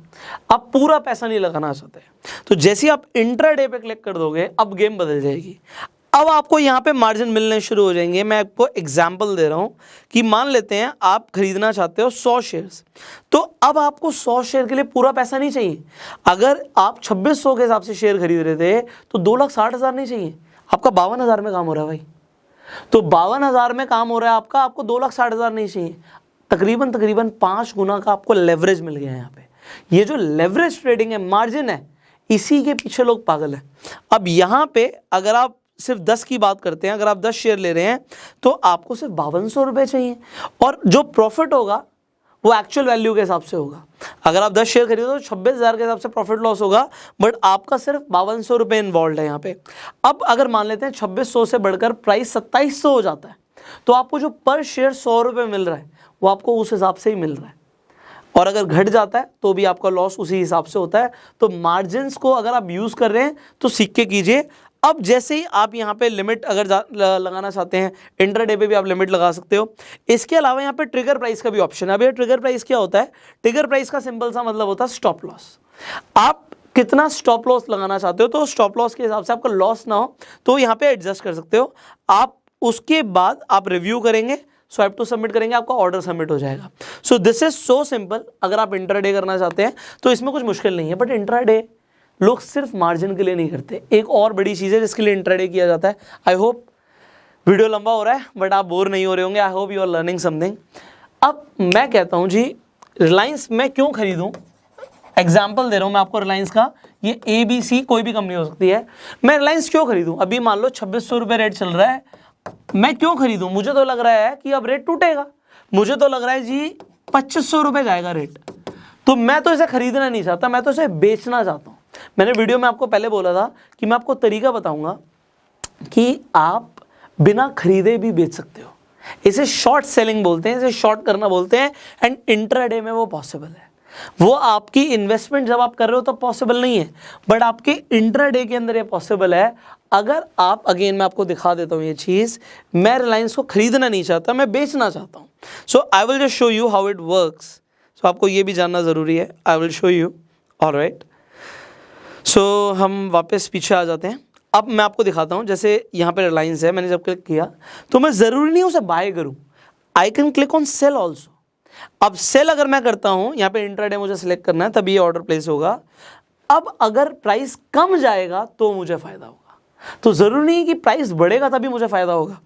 A: आप पूरा पैसा नहीं लगाना चाहते, तो जैसे ही आप इंट्राडे पे क्लिक कर दोगे अब गेम बदल जाएगी। अब आपको यहाँ पे मार्जिन मिलने शुरू हो जाएंगे। मैं आपको एग्जांपल दे रहा हूँ कि मान लेते हैं आप खरीदना चाहते हो 100 शेयर्स, तो अब आपको 100 शेयर के लिए पूरा पैसा नहीं चाहिए। अगर आप 2600 के हिसाब से शेयर खरीद रहे थे तो 2,60,000 नहीं चाहिए, आपका 52,000 में काम हो रहा है भाई। तो 52,000 में काम हो रहा है आपका, आपको 2,60,000 नहीं चाहिए। तकरीबन 5 गुना का आपको लेवरेज मिल गया है यहाँ पे। ये जो लेवरेज ट्रेडिंग है, मार्जिन है, इसी के पीछे लोग पागल हैं। अब यहाँ पे अगर आप सिर्फ 10 की बात करते हैं, अगर आप 10 शेयर ले रहे हैं तो आपको सिर्फ 5200 रुपये चाहिए, और जो प्रॉफिट होगा वो एक्चुअल वैल्यू के हिसाब से होगा। अगर आप 10 शेयर खरीदो तो 26,000 के हिसाब से प्रॉफिट लॉस होगा, बट आपका सिर्फ 5200 रुपये इन्वॉल्व है यहाँ पे। अब अगर मान लेते हैं 2600 से बढ़कर प्राइस 2700 हो जाता है, तो आपको जो पर शेयर 100 रुपये मिल रहा है वो आपको उस हिसाब से ही मिल रहा है, और अगर घट जाता है तो भी आपका लॉस उसी हिसाब से होता है। तो मार्जिन्स को अगर आप यूज़ कर रहे हैं तो सीख के कीजिए। अब जैसे ही आप यहाँ पे लिमिट अगर लगाना चाहते हैं, इंट्राडे पे भी आप लिमिट लगा सकते हो। इसके अलावा यहाँ पे ट्रिगर प्राइस का भी ऑप्शन है। अब ये ट्रिगर प्राइस क्या होता है? ट्रिगर प्राइस का सिंपल सा मतलब होता है स्टॉप लॉस। आप कितना स्टॉप लॉस लगाना चाहते हो, तो स्टॉप लॉस के हिसाब से आपका लॉस ना हो तो यहाँ पे एडजस्ट कर सकते हो आप। उसके बाद आप रिव्यू करेंगे, स्वाइप टू सबमिट करेंगे, आपका ऑर्डर सबमिट हो जाएगा। सो दिस इज सो सिंपल। अगर आप इंट्राडे करना चाहते हैं तो इसमें कुछ मुश्किल नहीं है, बट इंट्राडे लोग सिर्फ मार्जिन के लिए नहीं करते। एक और बड़ी चीज़ है जिसके लिए इंट्राडे किया जाता है। आई होप वीडियो लंबा हो रहा है बट आप बोर नहीं हो रहे होंगे। I hope you are learning something. अब मैं कहता हूँ जी, रिलायंस मैं क्यों खरीदूँ? एग्जाम्पल दे रहा हूँ मैं आपको रिलायंस का। ये ABC कोई भी कंपनी हो सकती है। मैं रिलायंस क्यों खरीदूँ? अभी मान लो 2600 रुपये रेट चल रहा है, मैं क्यों खरीदूँ? मुझे तो लग रहा है कि अब रेट टूटेगा, मुझे तो लग रहा है जी 2500 रुपये जाएगा रेट, तो मैं तो इसे खरीदना नहीं चाहता, मैं तो इसे बेचना चाहता हूँ। मैंने वीडियो में आपको पहले बोला था कि मैं आपको तरीका बताऊंगा कि आप बिना खरीदे भी बेच सकते हो। इसे शॉर्ट सेलिंग बोलते हैं, इसे शॉर्ट करना बोलते हैं, एंड इंट्राडे में वो पॉसिबल है। वो आपकी इन्वेस्टमेंट जब आप कर रहे हो तो पॉसिबल नहीं है, बट आपके इंट्राडे के अंदर ये पॉसिबल है। अगर आप, अगेन मैं आपको दिखा देता हूँ ये चीज़, मैं रिलायंस को खरीदना नहीं चाहता, मैं बेचना चाहता हूँ। So I will just show you how it works. So आपको ये भी जानना ज़रूरी है। I will show you. Alright, so हम वापस पीछे आ जाते हैं। अब मैं आपको दिखाता हूँ, जैसे यहाँ पे रिलायंस है, मैंने जब क्लिक किया तो मैं ज़रूरी नहीं उसे बाय करूँ, I can click on sale also. अब सेल अगर मैं करता हूँ, यहाँ पे इंट्राडे मुझे सिलेक्ट करना है तभी ये ऑर्डर प्लेस होगा। अब अगर प्राइस कम जाएगा तो मुझे फ़ायदा होगा, तो ज़रूरी नहीं कि प्राइस बढ़ेगा तभी मुझे फ़ायदा होगा।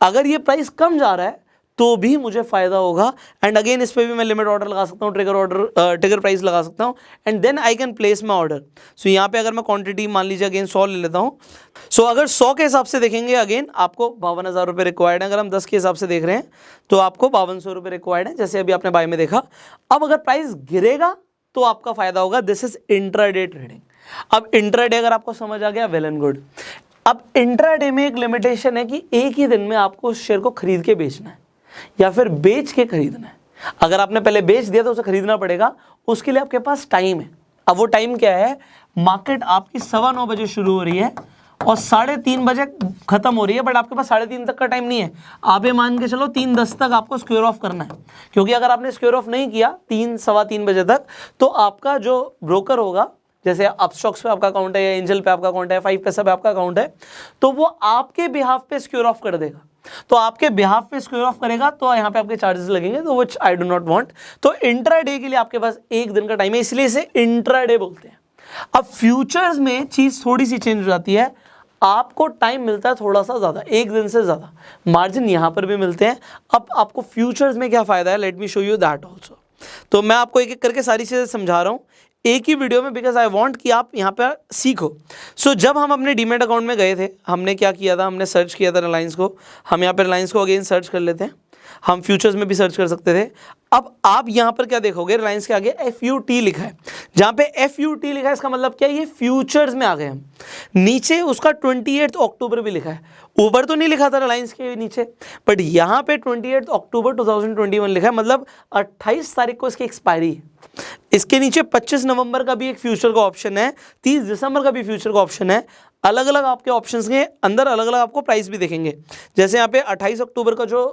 A: अगर ये प्राइस कम जा रहा है तो भी मुझे फ़ायदा होगा। एंड अगेन इस पर भी मैं लिमिट ऑर्डर लगा सकता हूँ, ट्रिगर प्राइस लगा सकता हूँ, and then I can place my order. So यहाँ पे अगर मैं क्वांटिटी मान लीजिए अगेन 100 ले लेता हूँ। सो अगर 100 के हिसाब से देखेंगे, अगेन आपको 52,000 रुपये रिक्वायर्ड है। अगर हम 10 के हिसाब से देख रहे हैं तो आपको 5200 रुपये रिक्वायर्ड है, जैसे अभी आपने बाय में देखा। अब अगर प्राइस गिरेगा तो आपका फ़ायदा होगा। This is intraday trading. अब इंट्राडे अगर आपको समझ आ गया, वेल एंड गुड। अब इंट्राडे में एक लिमिटेशन है कि एक ही दिन में आपको उस शेयर को खरीद के बेचना है या फिर बेच के खरीदना है। अगर आपने पहले बेच दिया तो उसे खरीदना पड़ेगा, उसके लिए आपके पास टाइम है। अब वो टाइम क्या है? मार्केट आपकी 9:15 बजे शुरू हो रही है और 3:30 बजे खत्म हो रही है, बट आपके पास 3:30 तक का टाइम नहीं है। आप ये मान के चलो 3:10 तक आपको स्क्वेयर ऑफ करना है, क्योंकि अगर आपने स्क्वेयर ऑफ नहीं किया 3-3:15 बजे तक तो आपका जो ब्रोकर होगा, जैसे अपस्टॉक्स पे आपका अकाउंट है या एंजल पे आपका अकाउंट है, 5 पैसा पे आपका अकाउंट है, तो वो आपके बिहाफ पे स्क्वेयर ऑफ कर देगा। तो आपके बिहाफ पे स्क्वेयर ऑफ करेगा तो यहाँ पे आपके चार्जेस लगेंगे, तो विच आई डू नॉट वांट। तो इंट्राडे के लिए आपके पास एक दिन का टाइम है, इसलिए इसे इंट्राडे बोलते हैं। अब फ्यूचर्स में चीज थोड़ी सी चेंज हो जाती है, आपको टाइम मिलता है थोड़ा सा ज़्यादा, एक दिन से ज़्यादा। मार्जिन यहाँ पर भी मिलते हैं। अब आपको फ्यूचर्स में क्या फ़ायदा है, let me show you that also. तो मैं आपको एक एक करके सारी चीज़ें समझा रहा हूँ एक ही वीडियो में, बिकॉज आई वांट कि आप यहाँ पर सीखो। सो जब हम अपने डीमेट अकाउंट में गए थे, हमने क्या किया था, हमने सर्च किया था रिलायंस को। हम यहाँ पे रिलायंस को अगेन सर्च कर लेते हैं। हम फ्यूचर्स में भी सर्च कर सकते थे। अब आप यहाँ पर क्या देखोगे, रिलायंस के आगे FUT लिखा है, जहाँ पे FUT लिखा है इसका मतलब क्या है, ये फ्यूचर्स में आ गए हम। नीचे उसका 28 अक्टूबर भी लिखा है, ऊपर तो नहीं लिखा था रिलायंस के नीचे, बट यहाँ पे 28 अक्टूबर 2021 लिखा है, मतलब 28 तारीख को इसकी एक्सपायरी है। इसके नीचे 25 नवंबर का भी एक फ्यूचर का ऑप्शन है, 30 दिसंबर का भी फ्यूचर का ऑप्शन है। अलग अलग आपके ऑप्शंस के अंदर अलग अलग आपको प्राइस भी देखेंगे। जैसे यहाँ पे 28 अक्टूबर का जो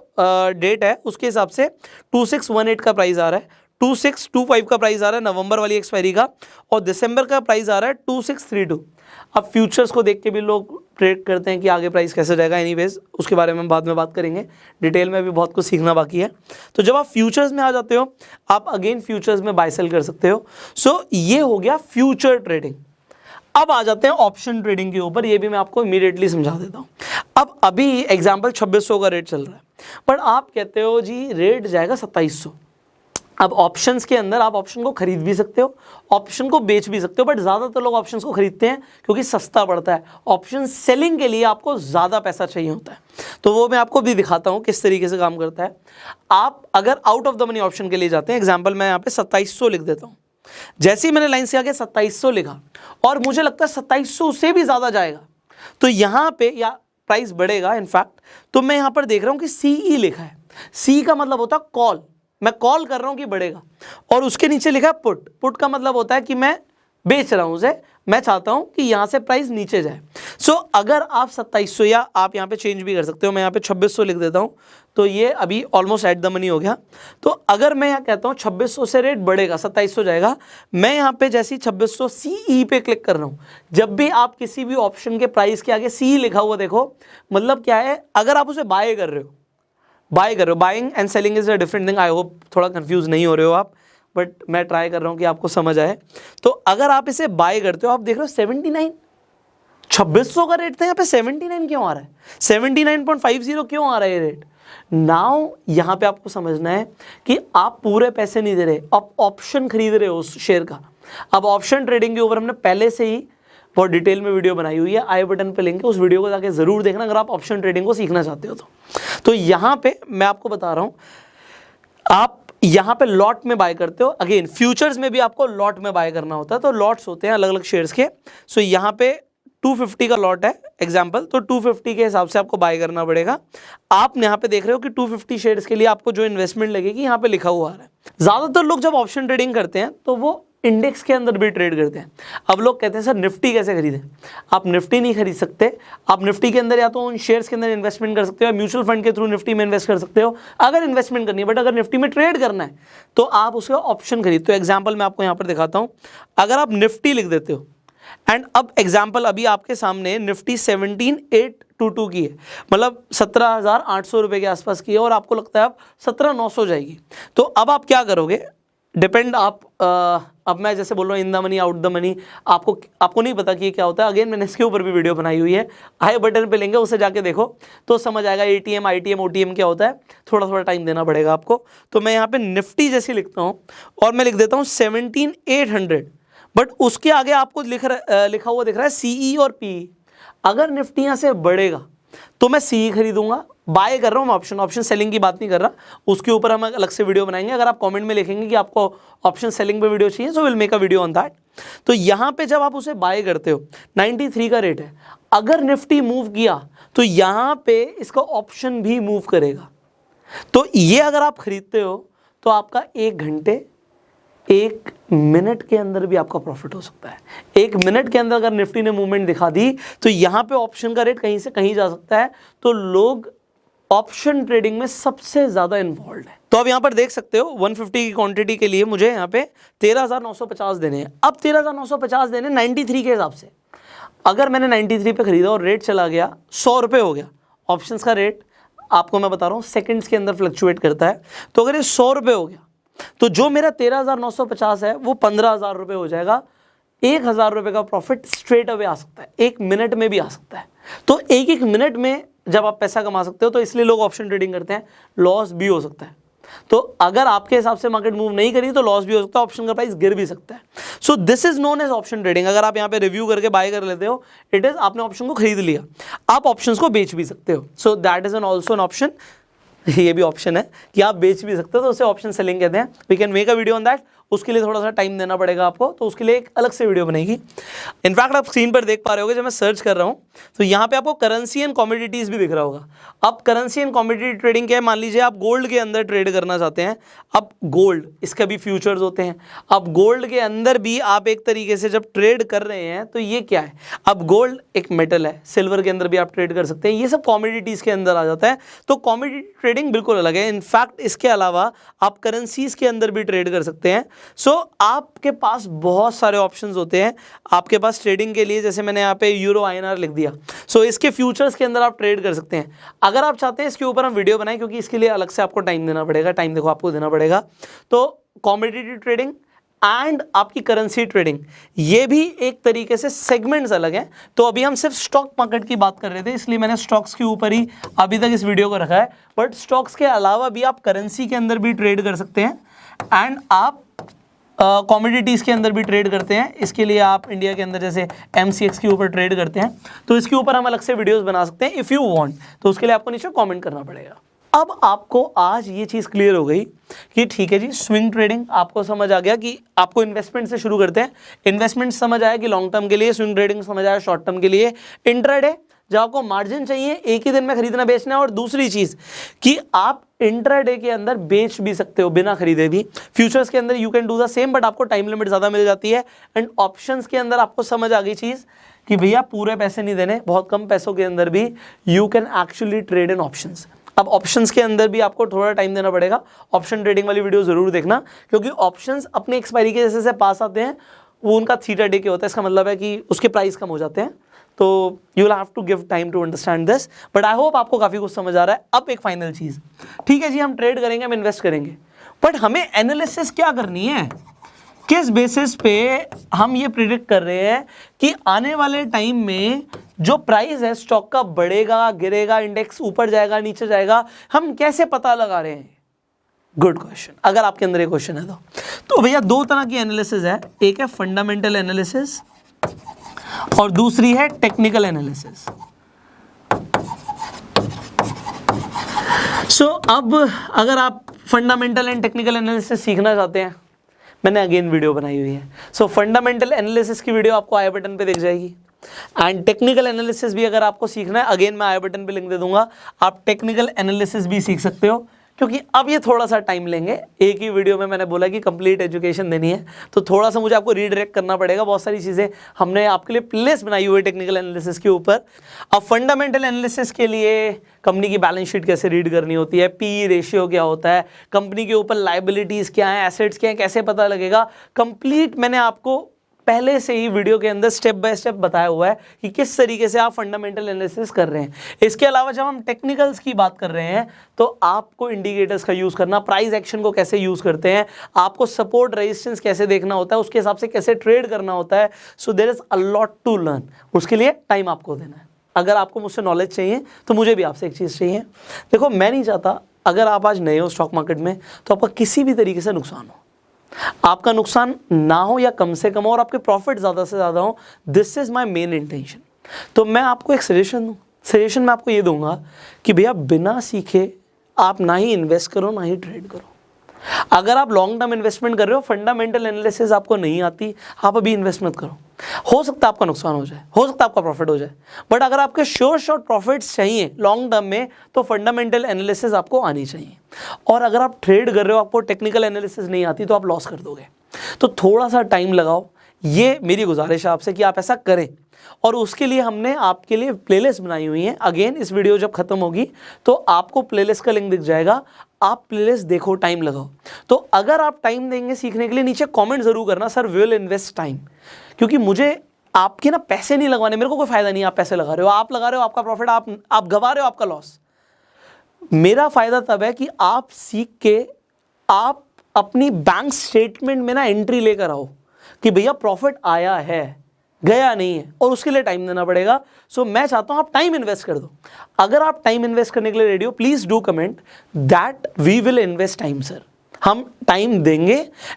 A: डेट है उसके हिसाब से 2618 का प्राइस आ रहा है, 2625 का प्राइस आ रहा है नवंबर वाली एक्सपायरी का, और दिसंबर का प्राइस आ रहा है 2632। अब फ्यूचर्स को देख के भी लोग ट्रेड करते हैं कि आगे प्राइस कैसे जाएगा। एनीवेज उसके बारे में बाद में बात करेंगे, डिटेल में भी बहुत कुछ सीखना बाकी है। तो जब आप फ्यूचर्स में आ जाते हो, आप अगेन फ्यूचर्स में बाय सेल कर सकते हो। सो ये हो गया फ्यूचर ट्रेडिंग। अब आ जाते हैं ऑप्शन ट्रेडिंग के ऊपर, ये भी मैं आपको इमीडिएटली समझा देता हूँ। अब अभी एग्जाम्पल 2600 का रेट चल रहा है, पर आप कहते हो जी रेट जाएगा 2700। अब ऑप्शंस के अंदर आप ऑप्शन को खरीद भी सकते हो, ऑप्शन को बेच भी सकते हो, बट ज़्यादातर लोग ऑप्शंस को खरीदते हैं क्योंकि सस्ता पड़ता है। ऑप्शन सेलिंग के लिए आपको ज़्यादा पैसा चाहिए होता है, तो वो मैं आपको भी दिखाता हूँ किस तरीके से काम करता है। आप अगर out of the money option के लिए जाते हैं, एग्जाम्पल मैं यहाँ पे 2700 लिख देता हूँ। जैसे ही मैंने लाइन से आगे 2700 लिखा और मुझे लगता है 2700 से भी ज़्यादा जाएगा, तो यहाँ पे या प्राइस बढ़ेगा इनफैक्ट, तो मैं यहाँ पर देख रहा हूँ कि CE लिखा है। C का मतलब होता है कॉल, मैं कॉल कर रहा हूं कि बढ़ेगा, और उसके नीचे लिखा है पुट। पुट का मतलब होता है कि मैं बेच रहा हूं उसे, मैं चाहता हूं कि यहां से प्राइस नीचे जाए। सो अगर आप 2700, या आप यहां पे चेंज भी कर सकते हो, मैं यहां पे 2600 लिख देता हूं, तो ये अभी ऑलमोस्ट एट द मनी हो गया। तो अगर मैं यहां कहता हूं 2600 से रेट बढ़ेगा, 2700 जाएगा, मैं यहां पे जैसे ही 2600 CE पे क्लिक कर रहा हूं, जब भी आप किसी भी ऑप्शन के प्राइस के आगे CE लिखा हुआ देखो, मतलब क्या है, अगर आप उसे बाय कर रहे हो, buying and selling is a different thing. I hope थोड़ा कंफ्यूज नहीं हो रहे हो आप, बट मैं ट्राई कर रहा हूँ कि आपको समझ आए। तो अगर आप इसे बाय करते हो, आप देख रहे हो 79, 2600 का रेट था, यहाँ पे 79 क्यों आ रहा है, 79.50 क्यों आ रहा है ये रेट। नाउ यहाँ पे आपको समझना है कि आप पूरे पैसे नहीं दे रहे, आप ऑप्शन खरीद रहे हो उस शेयर का। अब ऑप्शन ट्रेडिंग के ऊपर हमने पहले से ही बहुत डिटेल में वीडियो बनाई हुई है, आई बटन पे लिंक है, उस वीडियो को जाके जरूर देखना अगर आप ऑप्शन ट्रेडिंग को सीखना चाहते हो तो यहाँ पे मैं आपको बता रहा हूँ, आप यहाँ पे लॉट में बाय करते हो। अगेन फ्यूचर्स में भी आपको लॉट में बाय करना होता है, तो लॉट्स होते हैं अलग अलग शेयर्स के। सो यहाँ पे 250 का लॉट है एग्जाम्पल, तो 250 के हिसाब से आपको बाय करना पड़ेगा। आप यहाँ पे देख रहे हो कि 250 शेयर्स के लिए आपको जो इन्वेस्टमेंट लगेगी यहाँ पे लिखा हुआ आ रहा है। ज्यादातर लोग जब ऑप्शन ट्रेडिंग करते हैं तो वो इंडेक्स के अंदर भी ट्रेड करते हैं। अब लोग कहते हैं सर निफ्टी कैसे खरीदें, आप निफ्टी नहीं खरीद सकते। आप निफ्टी के अंदर या तो उन शेयर्स के अंदर इन्वेस्टमेंट कर सकते हो, या म्यूचुअल फंड के थ्रू निफ्टी में इन्वेस्ट कर सकते हो अगर इन्वेस्टमेंट करनी है। बट अगर निफ्टी में ट्रेड करना है तो आप उसका ऑप्शन खरीदते हो। एग्जाम्पल मैं आपको यहाँ पर दिखाता हूँ, अगर आप निफ्टी लिख देते हो, एंड अब एग्जाम्पल अभी आपके सामने निफ्टी 17,822 की है, मतलब 17,800 रुपये के आसपास की है, और आपको लगता है अब 17,900 जाएगी। तो अब आप क्या करोगे, डिपेंड आप अब मैं जैसे बोल रहा हूँ in the money out the money, आपको नहीं पता कि ये क्या होता है। अगेन मैंने इसके ऊपर भी वीडियो बनाई हुई है, आई बटन पे लेंगे, उसे जाके देखो तो समझ आएगा ATM ITM OTM क्या होता है। थोड़ा थोड़ा टाइम देना पड़ेगा आपको। तो मैं यहाँ पे निफ्टी जैसी लिखता हूँ और मैं लिख देता हूँ 17,800, बट उसके आगे आपको लिखा हुआ दिख रहा है CE और PE। अगर निफ्टी यहाँ से बढ़ेगा तो मैं CE खरीदूंगा, बाय कर रहा हूँ मैं ऑप्शन सेलिंग की बात नहीं कर रहा, उसके ऊपर हम अलग से वीडियो बनाएंगे। अगर आप कमेंट में लिखेंगे कि आपको ऑप्शन सेलिंग पे वीडियो चाहिए, so will make a video on that. तो यहाँ पे जब आप उसे बाय करते हो, 93 का रेट है, अगर निफ्टी मूव किया तो यहाँ पे इसका ऑप्शन भी मूव करेगा। तो ये अगर आप खरीदते हो तो आपका 1 घंटे 1 मिनट के अंदर भी आपका प्रॉफिट हो सकता है। 1 मिनट के अंदर अगर निफ्टी ने मूवमेंट दिखा दी तो यहाँ पे ऑप्शन का रेट कहीं से कहीं जा सकता है। तो लोग ऑप्शन ट्रेडिंग में सबसे ज्यादा इन्वॉल्व है। तो अब यहाँ पर देख सकते हो 150 की क्वांटिटी के लिए मुझे यहाँ पे 13,950 देने हैं। अब 13,950 देने 93 के हिसाब से। अगर मैंने 93 पे खरीदा और रेट चला गया 100 रुपये हो गया, ऑप्शंस का रेट आपको मैं बता रहा हूँ सेकंड्स के अंदर फ्लक्चुएट करता है। तो अगर ये 100 रुपये हो गया तो जो मेरा 13,950 है वो 15,000 रुपये हो जाएगा। 1,000 रुपये का प्रॉफिट स्ट्रेट अवे आ सकता है, 1 मिनट में भी आ सकता है। तो एक मिनट में जब आप पैसा कमा सकते हो तो इसलिए लोग ऑप्शन ट्रेडिंग करते हैं। लॉस भी हो सकता है, तो अगर आपके हिसाब से मार्केट मूव नहीं करी तो लॉस भी हो सकता है, ऑप्शन का प्राइस गिर भी सकता है। So this is known as option trading. अगर आप यहाँ पे रिव्यू करके बाय कर लेते हो, इट इज आपने ऑप्शन को खरीद लिया, आप ऑप्शंस को बेच भी सकते हो। So that is an also an option. ये भी ऑप्शन है कि आप बेच भी सकते हो, तो उसे ऑप्शन सेलिंग कहते हैं। We can make a video on that. उसके लिए थोड़ा सा टाइम देना पड़ेगा आपको, तो उसके लिए एक अलग से वीडियो बनेगी। इनफैक्ट आप स्क्रीन पर देख पा रहे होगे, जब मैं सर्च कर रहा हूँ तो यहाँ पे आपको करेंसी एंड कमोडिटीज़ भी दिख रहा होगा। अब करेंसी एंड कमोडिटी ट्रेडिंग क्या है, मान लीजिए आप गोल्ड के अंदर ट्रेड करना चाहते हैं। अब गोल्ड, इसके भी फ्यूचर्स होते हैं। अब गोल्ड के अंदर भी आप एक तरीके से जब ट्रेड कर रहे हैं तो ये क्या है, अब गोल्ड एक मेटल है, सिल्वर के अंदर भी आप ट्रेड कर सकते हैं, ये सब कमोडिटीज़ के अंदर आ जाता है। तो कमोडिटी ट्रेडिंग बिल्कुल अलग है। इनफैक्ट इसके अलावा आप करेंसीज के अंदर भी ट्रेड कर सकते हैं। सो आपके पास बहुत सारे ऑप्शंस होते हैं आपके पास ट्रेडिंग के लिए। जैसे मैंने यहाँ पे यूरो INR लिख दिया, सो इसके फ्यूचर्स के अंदर आप ट्रेड कर सकते हैं। अगर आप चाहते हैं इसके ऊपर हम वीडियो बनाएं, क्योंकि इसके लिए अलग से आपको टाइम देना पड़ेगा, टाइम देखो आपको देना पड़ेगा। तो कमोडिटी ट्रेडिंग एंड आपकी करेंसी ट्रेडिंग, ये भी एक तरीके से सेगमेंट्स अलग हैं। तो अभी हम सिर्फ स्टॉक मार्केट की बात कर रहे थे, इसलिए मैंने स्टॉक्स के ऊपर ही अभी तक इस वीडियो को रखा है। बट स्टॉक्स के अलावा भी आप करेंसी के अंदर भी ट्रेड कर सकते हैं एंड आप कमोडिटीज़ के अंदर भी ट्रेड करते हैं। इसके लिए आप इंडिया के अंदर जैसे MCX के ऊपर ट्रेड करते हैं, तो इसके ऊपर हम अलग से वीडियोस बना सकते हैं इफ़ यू वांट। तो उसके लिए आपको नीचे कमेंट करना पड़ेगा। अब आपको आज ये चीज़ क्लियर हो गई कि ठीक है जी, स्विंग ट्रेडिंग आपको समझ आ गया कि आपको इन्वेस्टमेंट से शुरू करते हैं। इन्वेस्टमेंट समझ आया कि लॉन्ग टर्म के लिए, स्विंग ट्रेडिंग समझ आया शॉर्ट टर्म के लिए। इंट्राडे, जब आपको मार्जिन चाहिए, एक ही दिन में खरीदना बेचना है। और दूसरी चीज़ कि आप इंट्राडे के अंदर बेच भी सकते हो बिना खरीदे भी। फ्यूचर्स के अंदर you can do the same, but आपको टाइम लिमिट ज़्यादा मिल जाती है। एंड ऑप्शंस के अंदर आपको समझ आ गई चीज़ कि भैया पूरे पैसे नहीं देने, बहुत कम पैसों के अंदर भी you can actually trade in options. अब ऑप्शंस के अंदर भी आपको थोड़ा टाइम देना पड़ेगा। ऑप्शन ट्रेडिंग वाली वीडियो ज़रूर देखना, क्योंकि ऑप्शंस अपने एक्सपायरी के जैसे पास आते हैं, वो उनका थीटा डे के होता है। इसका मतलब है कि उसके प्राइस कम हो जाते हैं। तो you will have to give time to understand this, but I hope आपको काफ़ी कुछ समझ आ रहा है। अब एक फाइनल चीज़, ठीक है जी, हम ट्रेड करेंगे, हम इन्वेस्ट करेंगे, बट हमें एनालिसिस क्या करनी है, किस बेसिस पे हम ये प्रिडिक्ट कर रहे हैं कि आने वाले टाइम में जो प्राइस है स्टॉक का बढ़ेगा, गिरेगा, इंडेक्स ऊपर जाएगा, नीचे जाएगा, हम कैसे पता लगा रहे हैं? Good question. अगर आपके अंदर ये क्वेश्चन है तो भैया दो तरह की एनालिसिस है, एक है फंडामेंटल एनालिसिस और दूसरी है टेक्निकल एनालिसिस। सो अब अगर आप फंडामेंटल एंड टेक्निकल एनालिसिस सीखना चाहते हैं, मैंने अगेन वीडियो बनाई हुई है। सो फंडामेंटल एनालिसिस की वीडियो आपको आई बटन पे दिख जाएगी। एंड टेक्निकल एनालिसिस भी अगर आपको सीखना है, अगेन मैं आई बटन पे लिंक दे दूंगा, आप टेक्निकल एनालिसिस भी सीख सकते हो। क्योंकि अब ये थोड़ा सा टाइम लेंगे, एक ही वीडियो में मैंने बोला कि कंप्लीट एजुकेशन देनी है, तो थोड़ा सा मुझे आपको रीडायरेक्ट करना पड़ेगा। बहुत सारी चीज़ें हमने आपके लिए प्लेलिस्ट बनाई हुई है टेक्निकल एनालिसिस के ऊपर। अब फंडामेंटल एनालिसिस के लिए कंपनी की बैलेंस शीट कैसे रीड करनी होती है, पी रेशियो क्या होता है, कंपनी के ऊपर लाइबिलिटीज़ क्या है, एसेट्स क्या है, कैसे पता लगेगा, कंप्लीट मैंने आपको पहले से ही वीडियो के अंदर स्टेप बाय स्टेप बताया हुआ है कि किस तरीके से आप फंडामेंटल एनालिसिस कर रहे हैं। इसके अलावा जब हम टेक्निकल्स की बात कर रहे हैं तो आपको इंडिकेटर्स का यूज़ करना, प्राइस एक्शन को कैसे यूज़ करते हैं, आपको सपोर्ट रेजिस्टेंस कैसे देखना होता है, उसके हिसाब से कैसे ट्रेड करना होता है। So there is a lot to learn. उसके लिए टाइम आपको देना है। अगर आपको मुझसे नॉलेज चाहिए तो मुझे भी आपसे एक चीज़ चाहिए। देखो, मैं नहीं चाहता अगर आप आज नए हो स्टॉक मार्केट में तो आपका किसी भी तरीके से नुकसान हो, आपका नुकसान ना हो या कम से कम हो और आपके प्रॉफिट ज़्यादा से ज़्यादा हो। This is my main intention. तो मैं आपको एक सजेशन दूँ, सजेशन मैं आपको ये दूंगा कि भैया बिना सीखे आप ना ही इन्वेस्ट करो ना ही ट्रेड करो। अगर आप लॉन्ग टर्म इन्वेस्टमेंट कर रहे हो, फंडामेंटल एनालिसिस आपको नहीं आती, आप अभी इन्वेस्ट मत करो। हो सकता है आपका नुकसान हो जाए, हो सकता है आपका प्रॉफिट हो जाए, बट अगर आपके श्योर शॉर्ट प्रॉफिट्स चाहिए लॉन्ग टर्म में तो फंडामेंटल एनालिसिस आपको आनी चाहिए। और अगर आप ट्रेड कर रहे हो, आपको टेक्निकल एनालिसिस नहीं आती, तो आप लॉस कर दोगे। तो थोड़ा सा टाइम लगाओ, ये मेरी गुजारिश है आपसे कि आप ऐसा करें। और उसके लिए हमने आपके लिए प्लेलिस्ट बनाई हुई है। अगेन इस वीडियो जब खत्म होगी तो आपको प्लेलिस्ट का लिंक दिख जाएगा, आप प्लेलिस्ट देखो, टाइम लगाओ। तो अगर आप टाइम देंगे सीखने के लिए, नीचे कमेंट जरूर करना, sir we will invest time. क्योंकि मुझे आपके ना पैसे नहीं लगवाने, मेरे को कोई फायदा नहीं। आप पैसे लगा रहे हो, आप लगा रहे हो आपका प्रॉफिट, आप गवा रहे हो आपका लॉस। मेरा फायदा तब है कि आप सीख के आप अपनी बैंक स्टेटमेंट में ना एंट्री लेकर आओ कि भैया प्रॉफिट आया है, गया नहीं है, और उसके लिए टाइम देना पड़ेगा। सो मैं चाहता हूं आप टाइम इन्वेस्ट कर दो। अगर आप टाइम इन्वेस्ट करने के लिए रेडी हो, please do comment that we will invest time sir. हम टाइम देंगे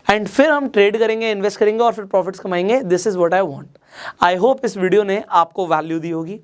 A: एंड फिर हम ट्रेड करेंगे, इन्वेस्ट करेंगे और फिर प्रॉफिट्स कमाएंगे। This is what I want. I hope इस वीडियो ने आपको वैल्यू दी होगी।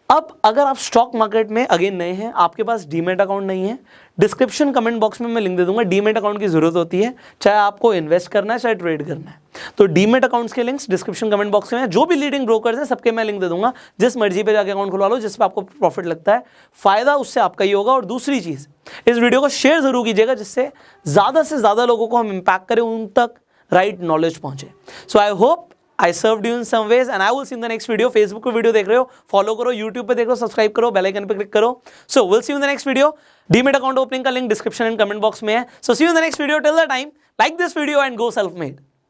A: अब अगर आप स्टॉक मार्केट में अगेन नए हैं, आपके पास डीमेट अकाउंट नहीं है, डिस्क्रिप्शन कमेंट बॉक्स में मैं लिंक दे दूंगा। डीमेट अकाउंट की जरूरत होती है, चाहे आपको इन्वेस्ट करना है चाहे ट्रेड करना है। तो डीमेट अकाउंट्स के लिंक्स डिस्क्रिप्शन कमेंट बॉक्स में है। जो भी लीडिंग ब्रोकर्स हैं सबके मैं लिंक दे दूंगा, जिस मर्जी पे जाके अकाउंट खुलवा लो, जिस पे आपको प्रॉफिट लगता है, फायदा उससे आपका ही होगा। और दूसरी चीज, इस वीडियो को शेयर जरूर कीजिएगा, जिससे ज्यादा से ज्यादा लोगों को हम इंपैक्ट करें, उन तक राइट नॉलेज पहुंचे। So I hope I served you in some ways and I will see you in the next video. Facebook पे वीडियो देख रहे हो, फॉलो करो, YouTube पे देख रहे हो, सब्सक्राइब करो, बेल आइकन पे क्लिक करो। So we'll see you in the next video. Demat account opening का link description and comment box में है। So see you in the next video. Till the time, like this video and go self-made.